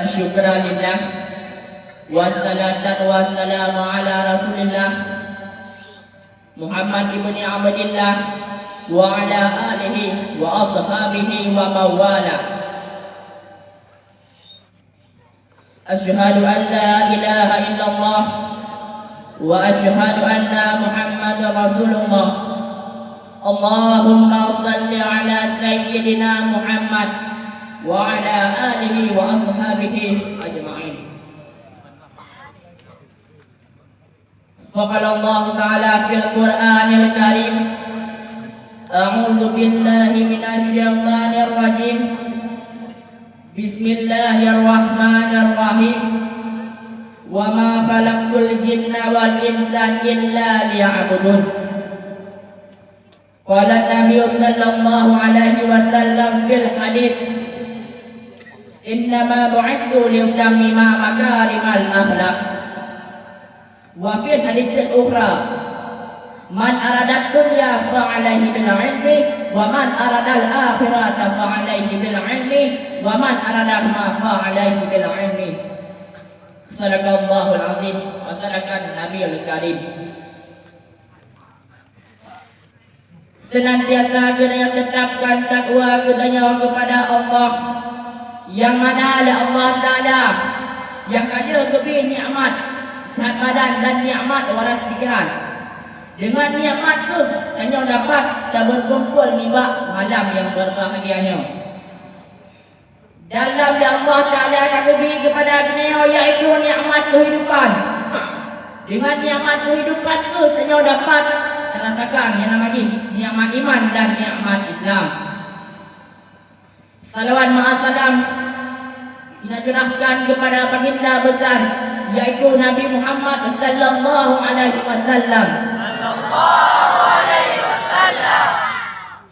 syukra lillah wassalatu wassalamu ala rasulillah Muhammad ibni Abdillah wa ala alihi wa ashabihi wa mawala. Asyhadu an la ilaha illallah wa asyhadu anna Muhammadar Rasulullah. Allahumma salli ala sayyidina Muhammad wa ala alihi wa ashabihi ajma'in. Faqala Allah Ta'ala fil Qur'anil Karim, a'udzu billahi minasy syaithanir rajim. Bismillahirrahmanirrahim. Wa ma khalaqtul jinna wal insa illa liya'budun. Qala Nabi sallallahu alaihi wasallam fil hadis, innama bu'istu liutammima makarimal akhlaq. Wa fil hadis al-ukhra, man arada dunya fa'alaihi bil ilmi wa man arada al-akhirata fa'alaihi bil ilmi wa man arada ma fa'alaihi bil ilmi. Sadaqallahul azim wa sadaqan nabiyul karim. Senantiasa kita tetapkan takwa kita kepada Allah, yang mana ada Allah Ta'ala yang ada lebih nikmat sehat badan dan nikmat waras pikiran. Dengan nikmat tu hanya dapat kita berkumpul nibak malam yang berbahagianya. Dalam Allah Ta'ala akan lebih kepada dunia, iaitu nikmat kehidupan. Dengan nikmat kehidupan tu hanya dapat rasakan yang namanya nikmat iman dan nikmat Islam. Salawat ma'asalam kita curahkan kepada baginda besar, yaitu Nabi Muhammad sallallahu alaihi wasallam,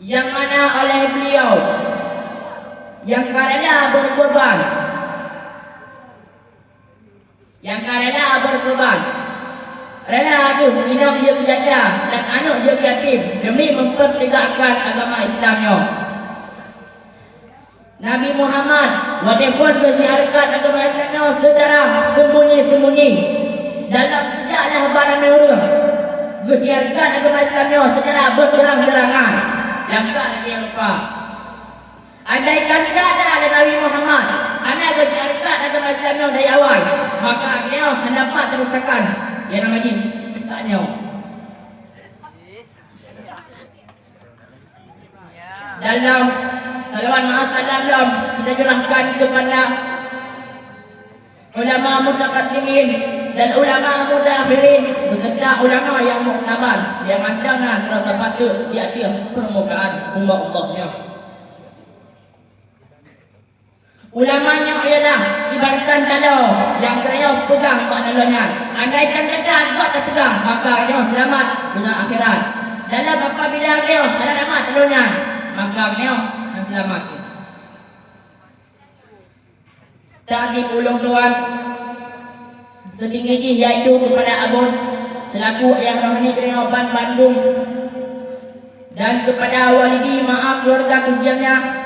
yang mana oleh beliau yang karena berkorban, rela menginap dia berjaya dan anak dia yatim demi mempertegakkan agama Islamnya. Nabi Muhammad walaupun bersyarat agama Islamnya secara sembunyi-sembunyi, dalam tidaklah barang merah, bersyarat agama Islamnya secara berterang-terangan. Lamkah lagi yang lupa. Andaikan tidak ada Nabi Muhammad, anak bersyarat agama Islamnya dari awal, maka dia dapat teruskan yang namanya kisahnya. Dalam salawat ma'asalam kita curahkan kepada ulama mutaqaddimin dan ulama mudakhirin beserta ulama yang muktabar yang mandanglah serasa patut di atas permukaan umat Allahnya. Ulamanya ialah ibaratkan tanda yang kena pegang maknanya. Andaikan kita tak terpegang, maka dia selamat dengan akhirat. Dalam apabila dia selamat tandanya, maka dia akan selamat. Tadi ulung tuan setinggi yaitu kepada Abun selaku yang rohani Kerioban Bandung, dan kepada walidi maaf keluarga kujiannya,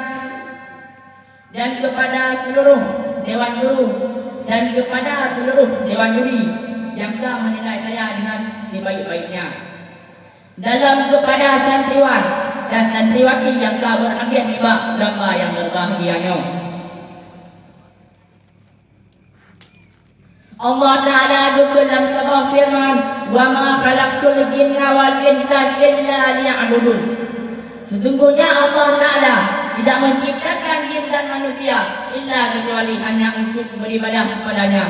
dan kepada seluruh dewan guru dan kepada seluruh dewan juri yang telah menilai saya dengan sebaik-baiknya. Dalam kepada santriwan dan santriwati yang telah berambil nibak lomba yang berbahagianya. Allah Ta'ala dalam sebuah firman, wa ma khalaqtul jinna wal insa illa liya'budun. Sesungguhnya Allah Ta'ala tidak menciptakan jin dan manusia illa kecuali hanya untuk beribadah kepadanya.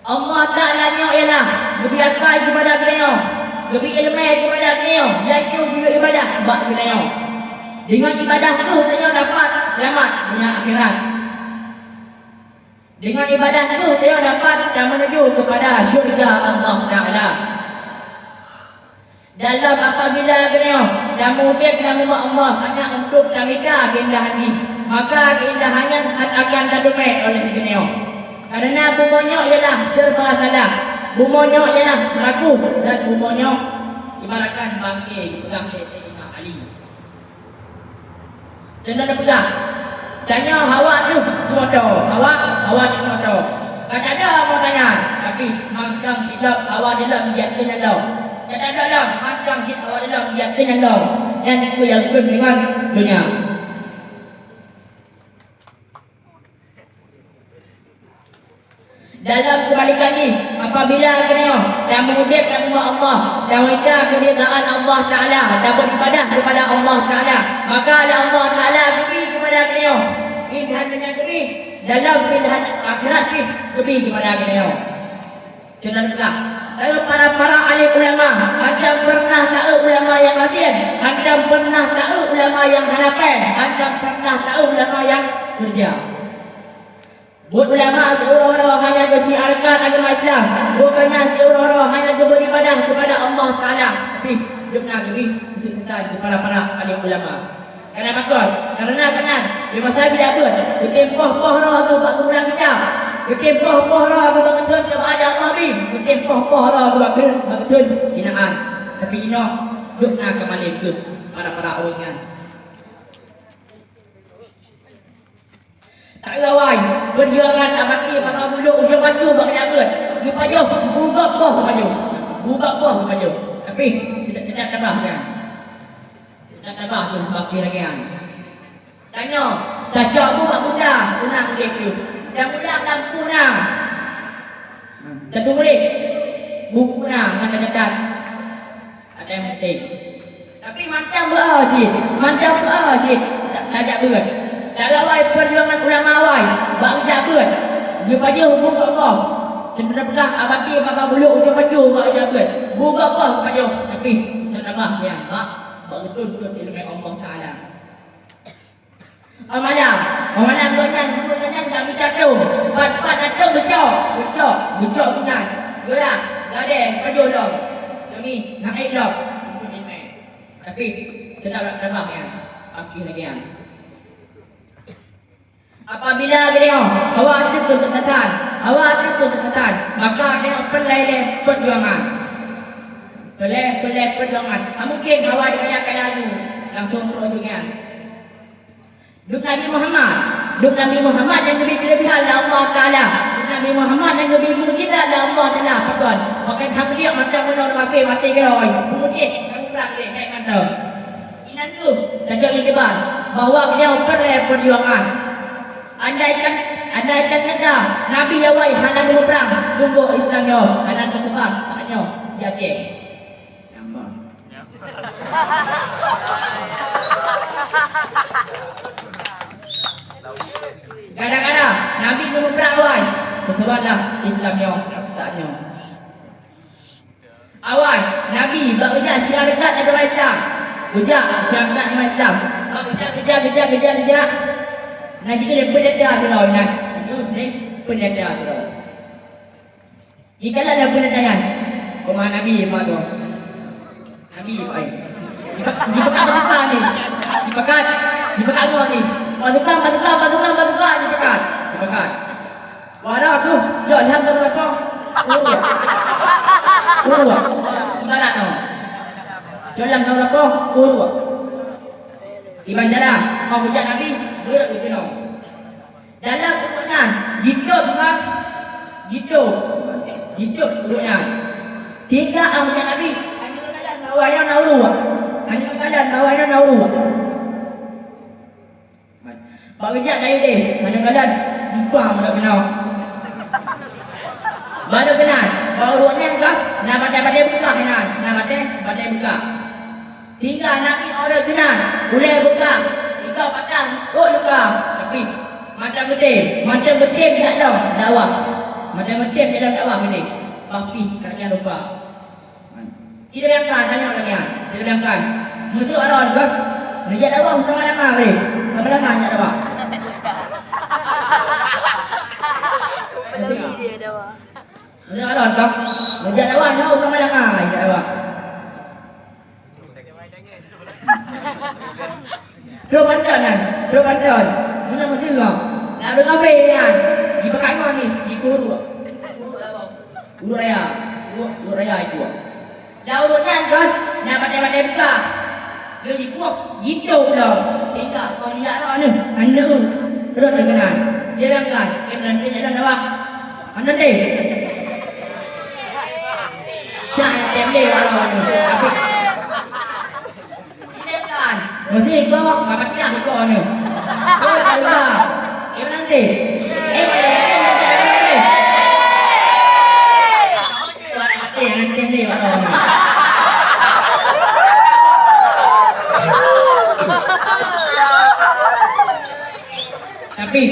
Allah Ta'ala ialah lebih akai kepada beliau, lebih ilmu kepada beliau, iaitu beribadah kepada beliau. Dengan ibadah itu beliau dapat selamat dunia akhirat. Dengan ibadah itu beliau dapat menuju kepada syurga Allah Ta'ala. Dalam apabila beliau dan murid nama Allah hanya untuk minta keindahan ini, maka keindahannya akan terdumai oleh beliau. Karena bumanya ialah serba salah, bumanya ialah rakus, dan bumanya ibaratkan bangkit pegang Sayyidina Ali. Jangan pegang. Tanya Hawa tu, motor. Awak di motor. Kata ada mau tanya, tapi mangkang silap awak dalam dia kena lau. Kata ada dalam mangkang silap awak dalam dia kena lau. Yang itu yang dengan dunia. Dalam kebalikan ini, apabila kena dan mengudipkan Allah dan minta keridaan Allah Ta'ala dan beribadah kepada Allah Ta'ala, maka Allah Ta'ala beri kepada kena pilihan dengan kami dalam pilihan akhirat kami kepada kena. Contohnya, para alim ulama, anda pernah tahu ulama yang asyik, anda pernah tahu ulama yang hanapan, anda pernah tahu ulama yang kerja. Buat ulama seorang-orang hanya bersiarkan agama Islam, bukannya seorang-orang hanya beribadah kepada Allah Ta'ala, tapi benar kami kesusahan kepada para alim ulama. Kenapa kau? Karena di masa kita buat, ketempoh roh tu buat kurang kita, ketempoh roh tu buat ketun kepada Allah ni, ketempoh roh tu buat ketun hinaan. Tapi ino dukna kembali ke para orang. Tak rawai perjuangan abadi para bulu ujung batu bak jabat. Di payuh buka boh payuh. Buka boh payuh. Tapi tidak tambah kan. Tidak tambah tu baki lagi kan. Tanya, tajak buka bunda senang dia tu. Dan budak lampu nah. Tentu boleh. Buku nah mana dekat. Ada yang penting. Tapi macam berajit. Tajak berat. Tak rawai perjuangan ulama awal bang jabat dia pada hubung apa tentang pegang abadi apa bulu ujung baju bang jabat buka apa pada tapi terambah ya mak betul ilmu Allah Taala amalan bukan kami jatuh pat jatuh becok bukan gerak gadeng baju dong demi naik dong tapi tetap terambah ya pagi lagi ya. Apabila beliau awak itu kesuksesan, maka beliau pelai perjuangan. Mungkin awak dibayarkan lalu langsung perjuangan. Duk Nabi Muhammad yang lebih kelebihan Allah Taala. Duk Nabi Muhammad yang lebih mukjizat Allah Taala. Betul. Maka hak dia macam mana kafir mati keroi. Kemudian kamu perang dia kayak kata. Inan tu tajak yang depan bahawa beliau pelai perjuangan. Andai kata Nabi Yawai hana guna perang sungguh Islam yo hana tersebar taknya dia cek kadang-kadang Nabi guna perang awal tersebarlah Islam yo saatnya awal Nabi bekerja syarikat agama Islam syarikat agama Islam kerja Nanti dia pendeta selalu nak. Pendeta selalu. Jika ada pendetaian, rumah Nabi apa tu? Nabi apa? Dipekat ni. Dipekat gua ni. Pasukan dipekat. Wara tu, jauh ham tu apa? Urut. Mana tu? Jauh ham tu apa? Urut. Di bandara, kau kerja Nabi, berat itu no. Dalam Quran, hidup Quran. Tiga amalnya Nabi, hanya kalian bawahnya nauru. Pak kerja dari deh, hanya kalian empah mana kenal. Baru kenal, barunya kan, nama dia buka kenal, buka. Sehingga Nabi orang kenal, boleh buka. Jika patah, buka. Tapi macam getim tak ada dakwah. Ini. Tapi kalian lupa. Tidak biarkan tanya lagi. Tidak biarkan. Musuh orang kan? Menjadi dakwah sama lama boleh. Sama lama tak dakwah. Dia dakwah. Musuh orang kan? Menjadi dakwah sama lama menjadi dakwah. Drobandan. Mana masih orang? Nak ada kafe kan? Di pekangan ni, di Guru Raya itu. Dah urutnya kan? Nak pandai-pandai buka. Dia di kuah, hidup dah. Tinggal kau lihat lah ni. Anda terus dengan Jerangkan. Nanti dalam bawah. Mana deh? Jangan tembe orang ni. Tapi ini kan. Mesti kau kapat dia kau ni. Kau tahu tak? Nanti. Nanti tembe orang ni. Tapi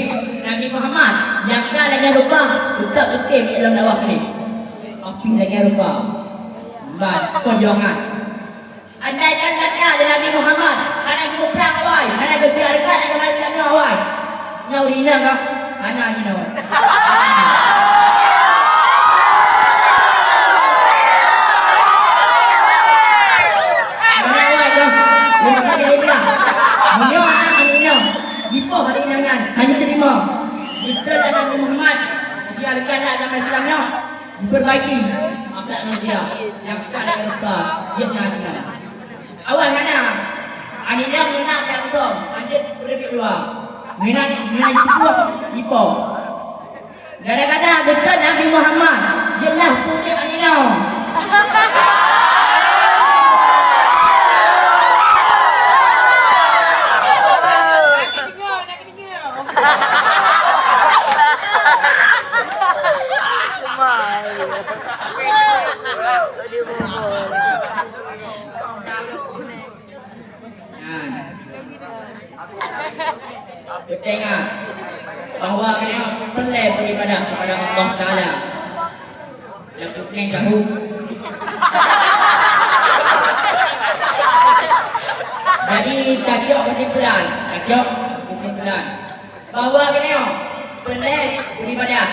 Nabi Muhammad jangan lagi lupa tetap betul di dalam dakwah ni. Api lagi lupa. Perjuangan. Andai kata ada Nabi Muhammad, anak kita perang awal, anak kita syarikat, anak kita Islam awal. Nyau dina kah? Anak ni nak. Mana awal kah? Mesti dia dia. Mana anak Ipoh hari inangan hanya terima. Itulah Nabi Muhammad syarikat agama Islamnya diperbaiki. Akhlak manusia yang tak lupa dia nak. Awal mana? Anina mana yang besar? Lanjut lebih luar. Mana itu Ipoh. Gara-gara dekat Nabi Muhammad jelas punya Anina. Tengah bahawa kena pelai beribadah kepada Allah Ta'ala yang tukang tahu. Jadi tajuk kesimpulan bahawa kena pelai beribadah.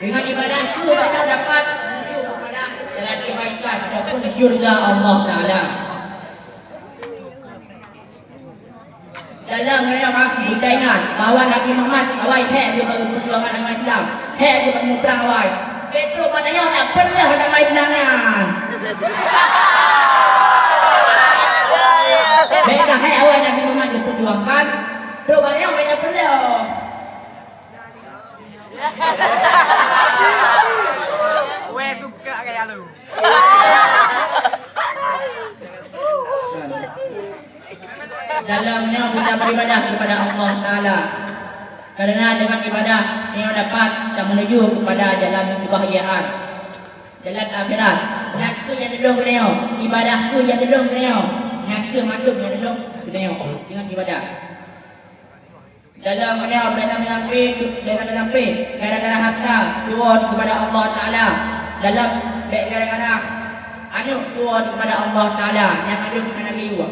Dengan ibadah itu kita dapat menuju kepada jalan kebaikan ataupun syurga Allah Ta'ala. Dalam mereka kita ingat bahawa Nabi Muhammad awal hak dia bagi perjuangan agama Islam, hak dia bagi perang awal. Betul katanya tak pernah agama Islamnya. Mereka hak awal Nabi Muhammad diperjuangkan, terus banyak mereka pernah. Weh suka kayak lu. Dalamnya kita beribadah kepada Allah Ta'ala. Karena dengan ibadah yang dapat kita menuju kepada jalan kebahagiaan, jalan akhirat. Nyata yang duduk dunia, ibadahku yang duduk dunia, nyata mandum yang duduk dunia dengan ibadah. Dalam dunia bersampai gara-gara harta tuan kepada Allah Ta'ala. Dalam gara-gara anak tuan kepada Allah Ta'ala yang ada anak ibu.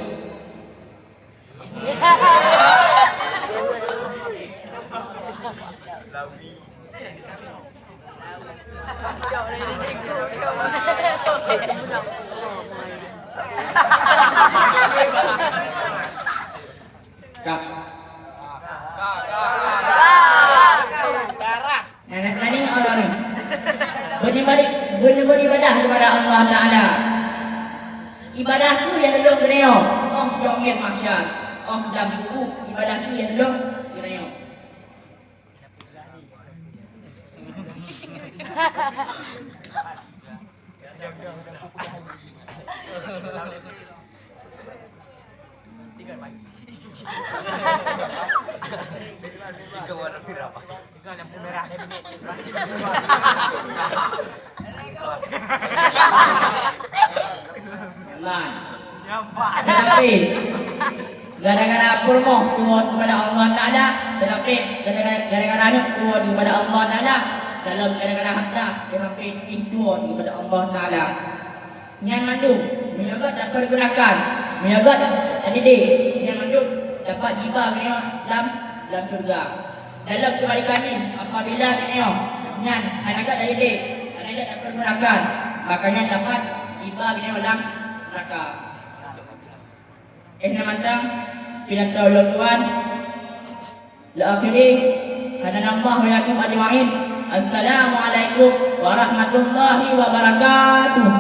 Kak. Nani orang ni. Beribadah kepada Allah Ta'ala. Ibadahku yang duduk dunia. Oh, jomir mahsyar. Oh, dalam buku ibadahku yang duduk dunia. Tiga warna berapa? Tiga lampu merah ni. Aman. Tetapi gara-gara purmoh tuan kepada Allah Ta'ala, tetapi gara-gara anak tuan kepada Allah Ta'ala, dalam gara-gara harta tetapi tuan kepada Allah Ta'ala. Yang mandung menjaga tak pergerakan, menjaga tak didik, yang mandung dapat jiba kena dalam syurga. Dalam kebalikan ni, apabila kena nyan hanaga tak didik, hanaga tak pergerakan, makanya dapat jiba kena dalam neraka. Namantang pidato Tuhan la akhiri hadanallahu wa yakum ajma'in. Assalamualaikum warahmatullahi wabarakatuh.